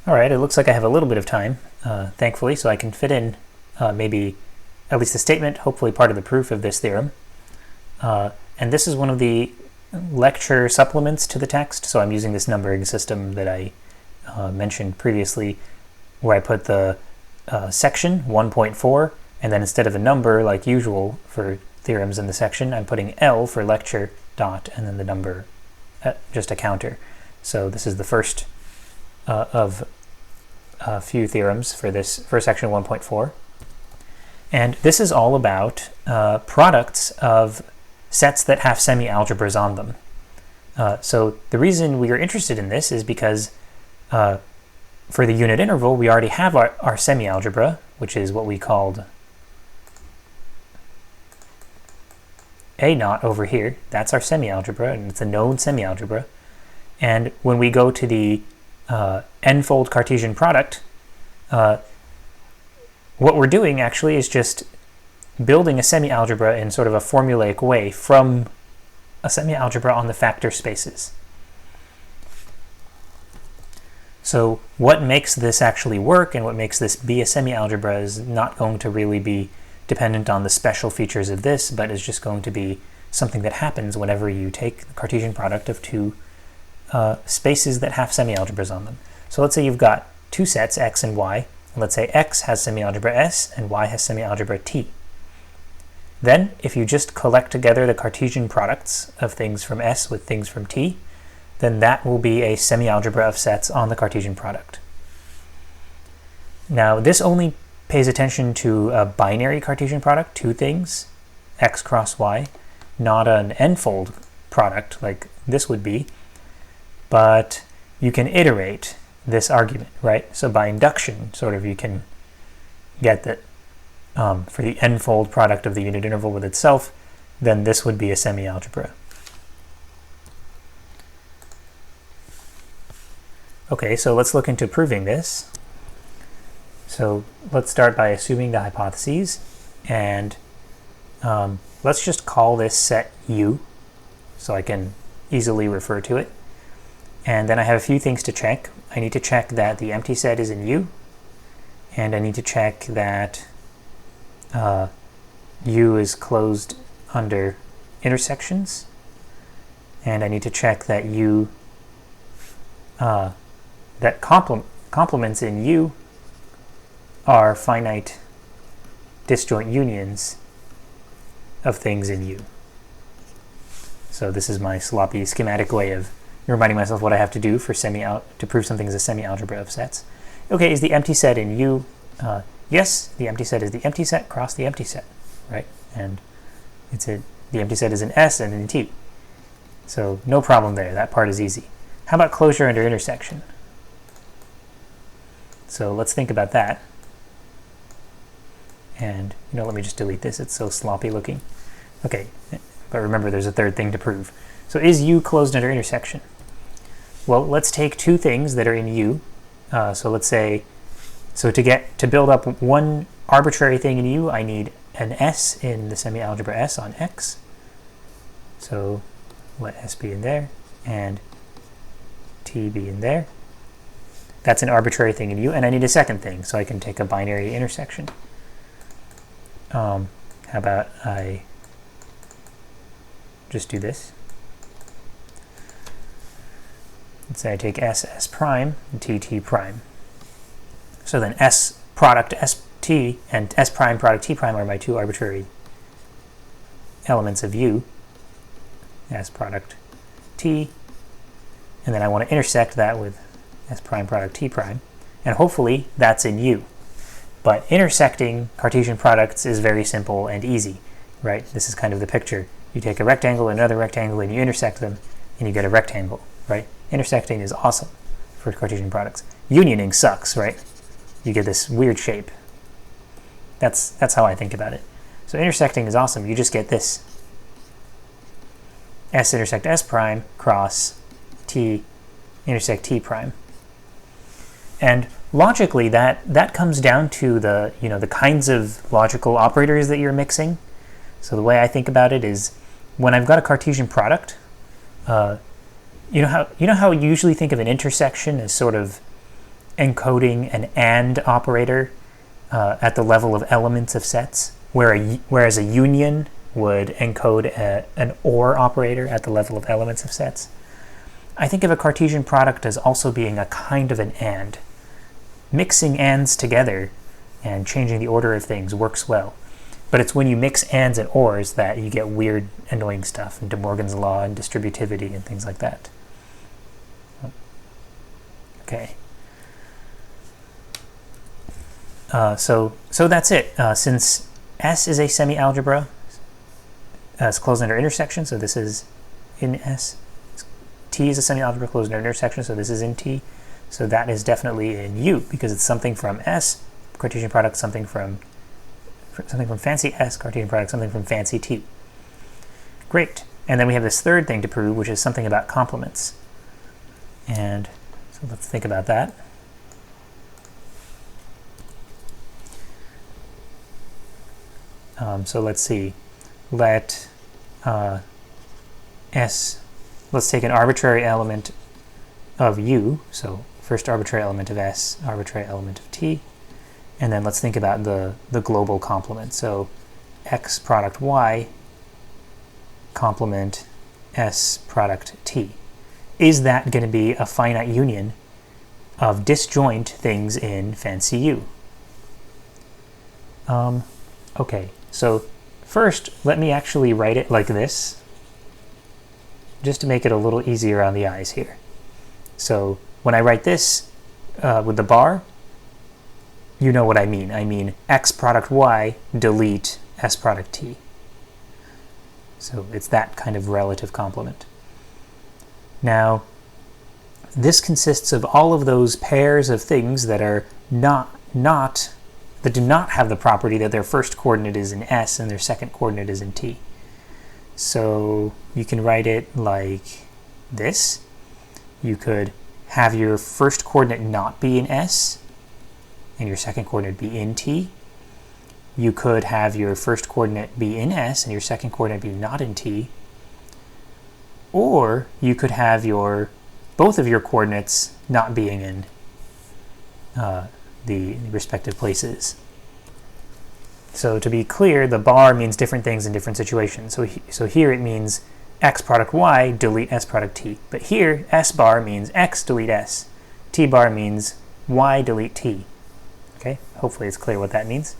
All right, it looks like I have a little bit of time, thankfully, so I can fit in maybe at least the statement, hopefully part of the proof of this theorem. And this is one of the lecture supplements to the text, so I'm using this numbering system that I mentioned previously, where I put the section 1.4, and then instead of a number like usual for theorems in the section, I'm putting L for lecture dot, and then the number, just a counter. So this is the first of a few theorems for section 1.4. And this is all about products of sets that have semi-algebras on them. So the reason we are interested in this is because for the unit interval, we already have our semi-algebra, which is what we called A naught over here. That's our semi-algebra, and it's a known semi-algebra. And when we go to the n-fold Cartesian product, what we're doing actually is just building a semi-algebra in sort of a formulaic way from a semi-algebra on the factor spaces. So what makes this actually work and what makes this be a semi-algebra is not going to really be dependent on the special features of this, but is just going to be something that happens whenever you take the Cartesian product of two spaces that have semi-algebras on them. So let's say you've got two sets, x and y, and let's say x has semi-algebra S and y has semi-algebra T. Then, if you just collect together the Cartesian products of things from S with things from T, then that will be a semi-algebra of sets on the Cartesian product. Now, this only pays attention to a binary Cartesian product, two things, x cross y, not an n-fold product like this would be, but you can iterate this argument, right? So by induction, sort of, you can get that for the n-fold product of the unit interval with itself, then this would be a semi-algebra. Okay, so let's look into proving this. So let's start by assuming the hypotheses, and let's just call this set U, so I can easily refer to it. And then I have a few things to check. I need to check that the empty set is in U, and I need to check that U is closed under intersections, and I need to check that U, that complements in U are finite disjoint unions of things in U. So this is my sloppy schematic way of reminding myself what I have to do for to prove something is a semi-algebra of sets. Okay, is the empty set in U? Yes, the empty set is the empty set cross the empty set, right? And the empty set is in S and in T. So no problem there, that part is easy. How about closure under intersection? So let's think about that. And, let me just delete this, it's so sloppy looking. Okay, but remember there's a third thing to prove. So is U closed under intersection? Well, let's take two things that are in U. So let's say, to build up one arbitrary thing in U, I need an S in the semi-algebra S on X. So let S be in there, and T be in there. That's an arbitrary thing in U, and I need a second thing, so I can take a binary intersection. How about I just do this? Let's say I take S, S prime, and T, T prime. So then S product S, T, and S prime product T prime are my two arbitrary elements of U. S product T, and then I want to intersect that with S prime product T prime, and hopefully that's in U. But intersecting Cartesian products is very simple and easy, right? This is kind of the picture. You take a rectangle and another rectangle and you intersect them and you get a rectangle, right? Intersecting is awesome for Cartesian products. Unioning sucks, right? You get this weird shape. That's how I think about it. So intersecting is awesome. You just get this. S intersect S prime cross T intersect T prime. And logically, that comes down to the kinds of logical operators that you're mixing. So the way I think about it is, when I've got a Cartesian product, you know how you usually think of an intersection as sort of encoding an AND operator at the level of elements of sets, whereas a union would encode an OR operator at the level of elements of sets. I think of a Cartesian product as also being a kind of an AND. Mixing ANDs together and changing the order of things works well. But it's when you mix ANDs and ORs that you get weird, annoying stuff, and De Morgan's law and distributivity and things like that. Okay. So that's it. Since S is a semi-algebra, it's closed under intersection, so this is in S. T is a semi-algebra closed under intersection, so this is in T. So that is definitely in U, because it's something from S, Cartesian product, something from fancy S, Cartesian product, something from fancy T. Great. And then we have this third thing to prove, which is something about complements. And so let's think about that. So let's see. Let S, let's take an arbitrary element of U. So first arbitrary element of S, arbitrary element of T. And then let's think about the global complement. So X product Y complement S product T. Is that going to be a finite union of disjoint things in fancy U? Okay, so first let me actually write it like this, just to make it a little easier on the eyes here. So when I write this with the bar, you know what I mean. I mean X product Y delete S product T. So it's that kind of relative complement. Now, this consists of all of those pairs of things that are that do not have the property that their first coordinate is in S and their second coordinate is in T. So you can write it like this. You could have your first coordinate not be in S and your second coordinate be in T. You could have your first coordinate be in S and your second coordinate be not in T. Or you could have both of your coordinates not being in the respective places. So to be clear, the bar means different things in different situations. So here it means X product Y delete S product T. But here S bar means X delete S. T bar means Y delete T. Okay, hopefully it's clear what that means.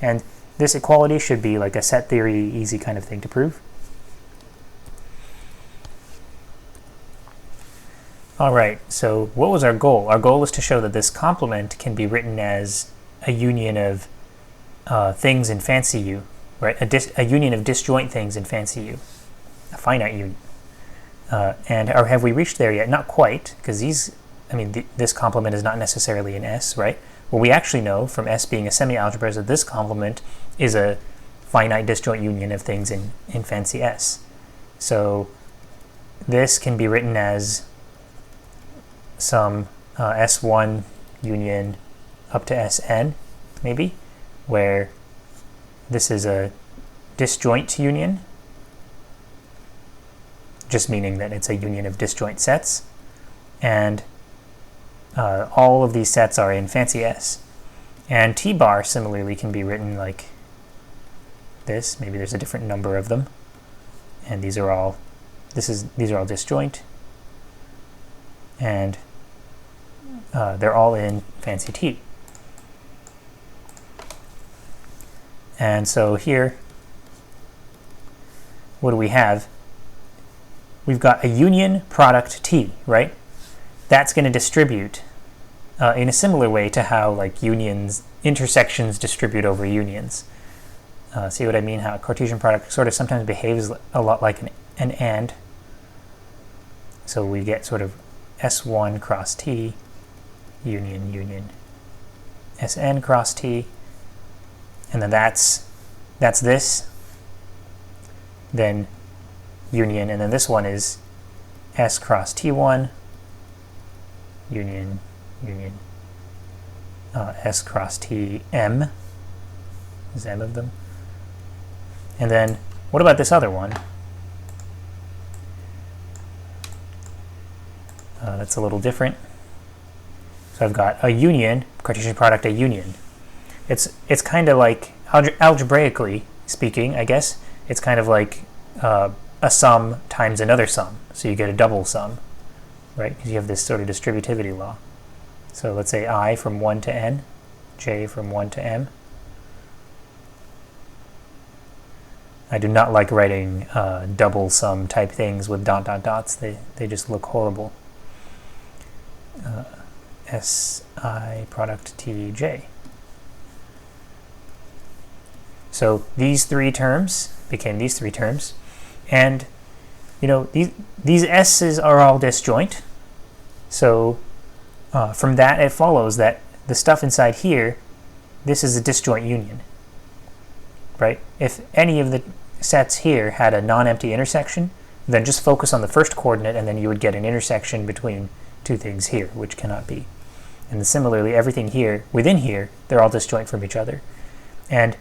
And this equality should be like a set theory easy kind of thing to prove. All right, so what was our goal? Our goal was to show that this complement can be written as a union of things in fancy U, right? A union of disjoint things in fancy U, a finite union. Or have we reached there yet? Not quite, because this complement is not necessarily in S, right? What we actually know from S being a semi-algebra is that this complement is a finite disjoint union of things in fancy S. So this can be written as some S1 union up to Sn, maybe, where this is a disjoint union, just meaning that it's a union of disjoint sets, and all of these sets are in fancy S. And T bar similarly can be written like this. Maybe there's a different number of them, and these are all disjoint, and they're all in fancy T. And so here, what do we have? We've got a union product T, right? That's going to distribute in a similar way to how like intersections distribute over unions. See what I mean? How a Cartesian product sort of sometimes behaves a lot like an AND. So we get sort of S1 cross T, union, Sn cross T, and then that's this, then union, and then this one is S cross T1, union, S cross Tm, there's m of them. And then what about this other one? That's a little different. So I've got a union, Cartesian product, a union. It's kind of like, algebraically speaking, I guess, it's kind of like a sum times another sum. So you get a double sum, right? Because you have this sort of distributivity law. So let's say I from 1 to n, j from 1 to m. I do not like writing double sum type things with dot dot dots. They just look horrible. Si product tj. So these three terms became these three terms, and you know these s's are all disjoint. So from that it follows that the stuff inside here, this is a disjoint union, right? If any of the sets here had a non-empty intersection, then just focus on the first coordinate and then you would get an intersection between two things here, which cannot be. And similarly, everything here, within here, they're all disjoint from each other. And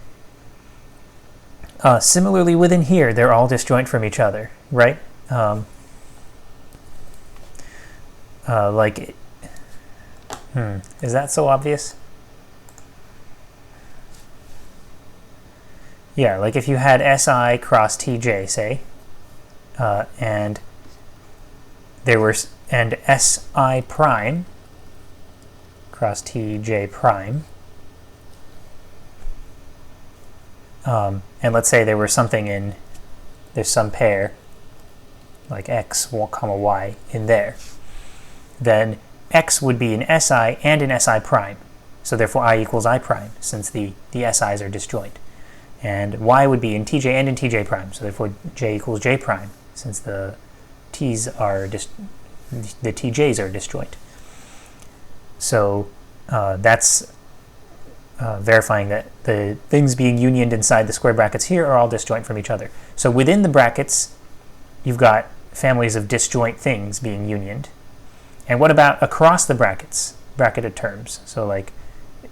similarly, within here, they're all disjoint from each other, right? Is that so obvious? Yeah, like if you had Si cross Tj, say, and there were Si prime cross Tj prime, and let's say there was something in, there's some pair like x, comma y in there, then x would be an Si and an Si prime, so therefore I equals I prime, since the Si's are disjoint. And y would be in Tj and in Tj prime, so therefore j equals j prime, since the T's are the Tj's are disjoint. So that's verifying that the things being unioned inside the square brackets here are all disjoint from each other. So within the brackets, you've got families of disjoint things being unioned. And what about across the brackets, bracketed terms? So like,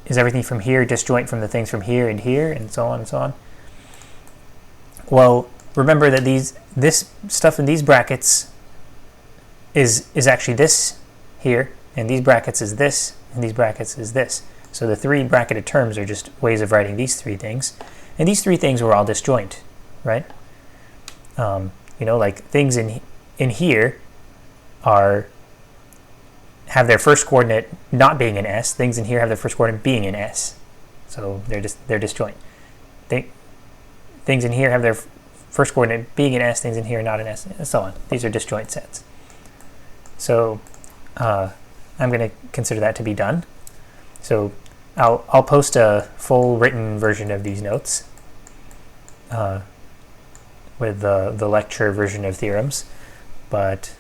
is everything from here disjoint from the things from here, and so on and so on? Well, remember that this stuff in these brackets is actually this here, and these brackets is this, and these brackets is this. So the three bracketed terms are just ways of writing these three things. And these three things were all disjoint, right? You know, like things in here have their first coordinate not being an s. Things in here have their first coordinate being an s. So they're disjoint. Things in here have their first coordinate being an s, things in here not an s, and so on. These are disjoint sets. So I'm going to consider that to be done. So I'll post a full written version of these notes with the lecture version of theorems. But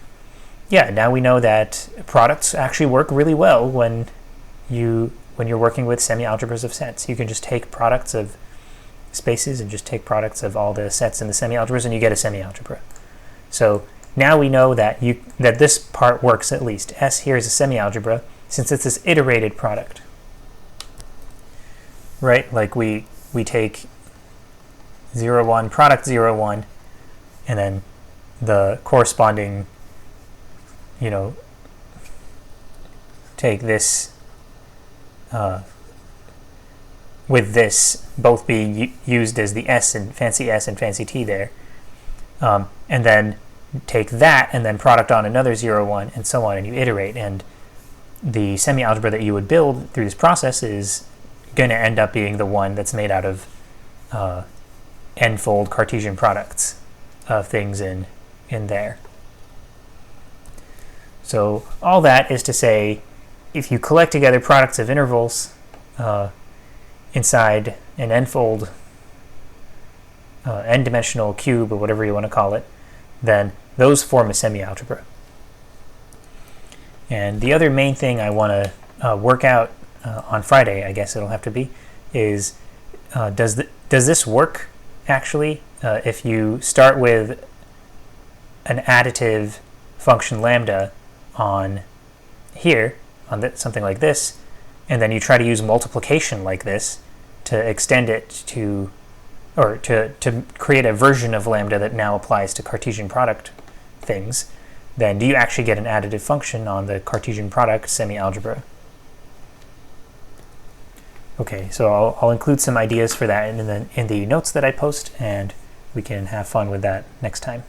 yeah, now we know that products actually work really well when you're working with semi-algebras of sets. You can just take products of spaces and just take products of all the sets in the semi-algebras and you get a semi-algebra. So now we know that this part works at least. S here is a semi-algebra since it's this iterated product. Right? Like we take 0, 1, product 0, 1, and then the corresponding, you know, take this with this both being used as the S and fancy T there, and then take that and then product on another 0, 1, and so on, and you iterate, and the semi-algebra that you would build through this process is going to end up being the one that's made out of n-fold Cartesian products of things in there. So all that is to say, if you collect together products of intervals inside an n-fold, n-dimensional cube, or whatever you want to call it, then those form a semi-algebra. And the other main thing I want to work out on Friday, I guess it'll have to be, is does this work actually if you start with an additive function lambda on here, on something like this, and then you try to use multiplication like this to extend it to, or to create a version of lambda that now applies to Cartesian product things, then do you actually get an additive function on the Cartesian product semi-algebra? Okay, so I'll include some ideas for that in the notes that I post, and we can have fun with that next time.